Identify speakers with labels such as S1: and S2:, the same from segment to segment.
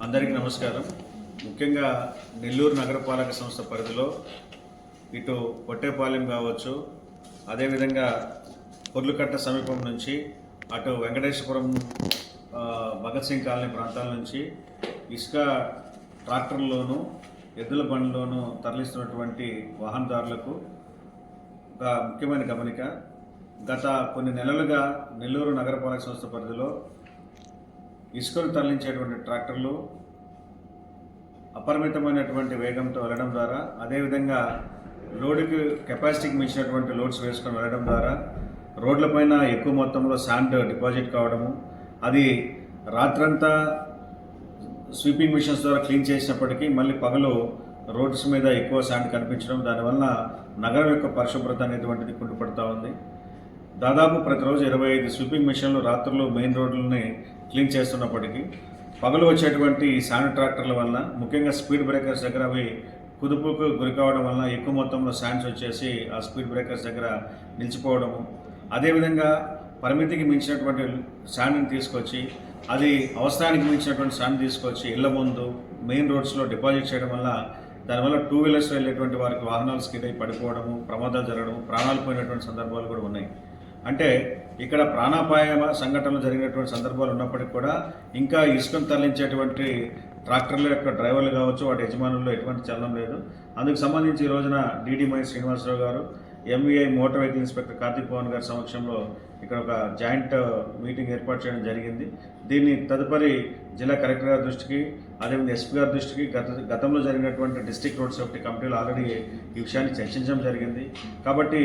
S1: అందరికీ నమస్కారం. ముఖ్యంగా నెల్లూరు నగరపాలక సంస్థ పరిధిలో ఇటు పొట్టేపాలెం కావచ్చు, అదేవిధంగా పొర్లుకట్ట సమీపం నుంచి అటు వెంకటేశ్వరం భగత్ సింగ్ కాలనీ ప్రాంతాల నుంచి ఇసుక ట్రాక్టర్లోను ఎద్దుల బండ్లోనూ తరలిస్తున్నటువంటి వాహనదారులకు ఒక ముఖ్యమైన గమనిక. గత కొన్ని నెలలుగా నెల్లూరు నగరపాలక సంస్థ పరిధిలో ఇసుకను తరలించేటువంటి ట్రాక్టర్లు అపరిమితమైనటువంటి వేగంతో వెళ్ళడం ద్వారా, అదేవిధంగా లోడుకి కెపాసిటీకి మించినటువంటి లోడ్స్ వేసుకొని వెళ్ళడం ద్వారా రోడ్లపైన ఎక్కువ మొత్తంలో శాండ్ డిపాజిట్ కావడము, అది రాత్రంతా స్వీపింగ్ మిషన్స్ ద్వారా క్లీన్ చేసినప్పటికీ మళ్ళీ పగలు రోడ్స్ మీద ఎక్కువ శాండ్ కనిపించడం, దానివల్ల నగరం యొక్క పరిశుభ్రత అనేటువంటిది కుంటుపడుతూ ఉంది. దాదాపు ప్రతిరోజు 25 స్వీపింగ్ మిషన్లు రాత్రులు మెయిన్ రోడ్లని క్లీన్ చేస్తున్నప్పటికీ పగలు వచ్చేటువంటి శాండ్ ట్రాక్టర్ల వల్ల, ముఖ్యంగా స్పీడ్ బ్రేకర్స్ దగ్గర అవి కుదుపుకు గురి కావడం వల్ల ఎక్కువ మొత్తంలో శాండ్స్ వచ్చేసి ఆ స్పీడ్ బ్రేకర్స్ దగ్గర నిలిచిపోవడము, అదేవిధంగా పరిమితికి మించినటువంటి శాండ్ని తీసుకొచ్చి అది అవసరానికి మించినటువంటి శాండ్ తీసుకొచ్చి ఇళ్ల ముందు మెయిన్ రోడ్స్లో డిపాజిట్ చేయడం వల్ల దానివల్ల 2 వీలర్స్ వెళ్ళేటువంటి వారికి వాహనాలు స్కిడ్ అయి పడిపోవడము, ప్రమాదాలు జరగడము, ప్రాణాలు పోయినటువంటి సందర్భాలు కూడా ఉన్నాయి. అంటే ఇక్కడ ప్రాణాపాయ సంఘటనలు జరిగినటువంటి సందర్భాలు ఉన్నప్పటికీ కూడా ఇంకా ఇసుకను తరలించేటువంటి ట్రాక్టర్ల యొక్క డ్రైవర్లు కావచ్చు, వాటి యజమానుల్లో ఎటువంటి చలనం లేదు. అందుకు సంబంధించి ఈ రోజున డీడీ మై శ్రీనివాసరావు గారు, MVI motor vehicle inspector Karthik Pawan గారి సమక్షంలో ఇక్కడ ఒక జాయింట్ మీటింగ్ ఏర్పాటు చేయడం జరిగింది. దీన్ని తదుపరి జిల్లా కలెక్టర్ గారి దృష్టికి, అదేవిధంగా ఎస్పీ గారి దృష్టికి, గతంలో జరిగినటువంటి డిస్ట్రిక్ట్ రోడ్ సేఫ్టీ కమిటీలు ఆల్రెడీ ఈ విషయాన్ని చర్చించడం జరిగింది. కాబట్టి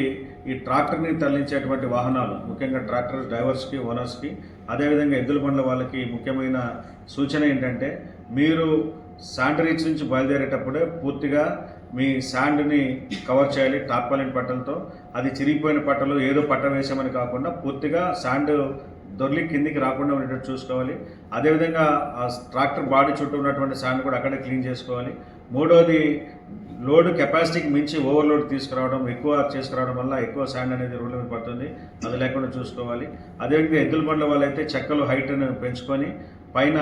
S1: ఈ ట్రాక్టర్ని తరలించేటువంటి వాహనాలు, ముఖ్యంగా ట్రాక్టర్ డ్రైవర్స్కి, ఓనర్స్కి, అదేవిధంగా ఎద్దుల బండ్ల వాళ్ళకి ముఖ్యమైన సూచన ఏంటంటే, మీరు శాండ్ రీచ్ నుంచి బయలుదేరేటప్పుడే పూర్తిగా మీ శాండ్ని కవర్ చేయాలి టార్పాలిన్ పట్టలతో. అది చిరిగిపోయిన పట్టలు ఏదో పట్ట వేసామని కాకుండా పూర్తిగా శాండ్ దొర్లి కిందికి రాకుండా ఉండేటట్టు చూసుకోవాలి. అదేవిధంగా ఆ ట్రాక్టర్ బాడీ చుట్టూ ఉన్నటువంటి శాండ్ కూడా అక్కడే క్లీన్ చేసుకోవాలి. మూడోది, లోడ్ కెపాసిటీకి మించి ఓవర్లోడ్ తీసుకురావడం, ఎక్కువ చేసుకురావడం వల్ల ఎక్కువ శాండ్ అనేది రోడ్ల మీద పడుతుంది, అది లేకుండా చూసుకోవాలి. అదేవిధంగా ఎద్దుల బండ్ల వాళ్ళైతే చెక్కలు హైట్ను పెంచుకొని పైన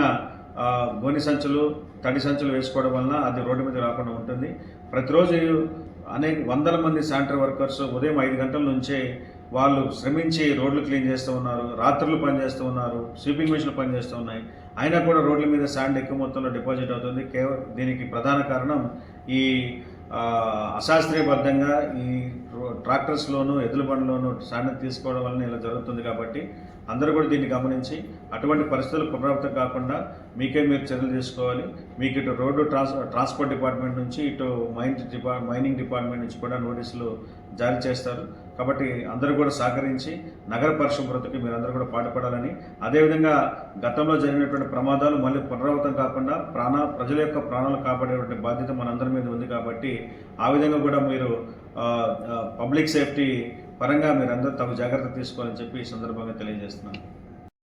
S1: గోని సంచులు, తడి సంచులు వేసుకోవడం వలన అది రోడ్డు మీద రాకుండా ఉంటుంది. ప్రతిరోజు అనేక వందల మంది శానిటరీ వర్కర్స్ ఉదయం 5 గంటల నుంచే వాళ్ళు శ్రమించి రోడ్లు క్లీన్ చేస్తూ ఉన్నారు, రాత్రులు పనిచేస్తూ ఉన్నారు, స్వీపింగ్ మిషన్లు పనిచేస్తూ ఉన్నాయి. అయినా కూడా రోడ్ల మీద శాండ్ ఎక్కువ మొత్తంలో డిపాజిట్ అవుతుంది. దీనికి ప్రధాన కారణం ఈ అశాస్త్రీయబద్ధంగా ఈ ట్రాక్టర్స్లోనూ ఎద్దుల బండ్లోనూ శాండ్ తీసుకోవడం వలన ఇలా జరుగుతుంది. కాబట్టి అందరూ కూడా దీన్ని గమనించి అటువంటి పరిస్థితులు పునరావృతం కాకుండా మీకే మీరు చర్యలు తీసుకోవాలి. మీకు ఇటు రోడ్డు ట్రాన్స్పోర్ట్ డిపార్ట్మెంట్ నుంచి, ఇటు మైనింగ్ డిపార్ట్మెంట్ నుంచి కూడా నోటీసులు జారీ చేస్తారు. కాబట్టి అందరూ కూడా సహకరించి నగర పరిశుభ్రతకి మీరందరూ కూడా పాటుపడాలని, అదేవిధంగా గతంలో జరిగినటువంటి ప్రమాదాలు మళ్ళీ పునరావృతం కాకుండా ప్రజల యొక్క ప్రాణాలు కాపాడేటువంటి బాధ్యత మనందరి మీద ఉంది. కాబట్టి ఆ విధంగా కూడా మీరు పబ్లిక్ సేఫ్టీ పరంగా మీరందరూ తగు జాగ్రత్త తీసుకోవాలని చెప్పి ఈ సందర్భంగా తెలియజేస్తున్నాను.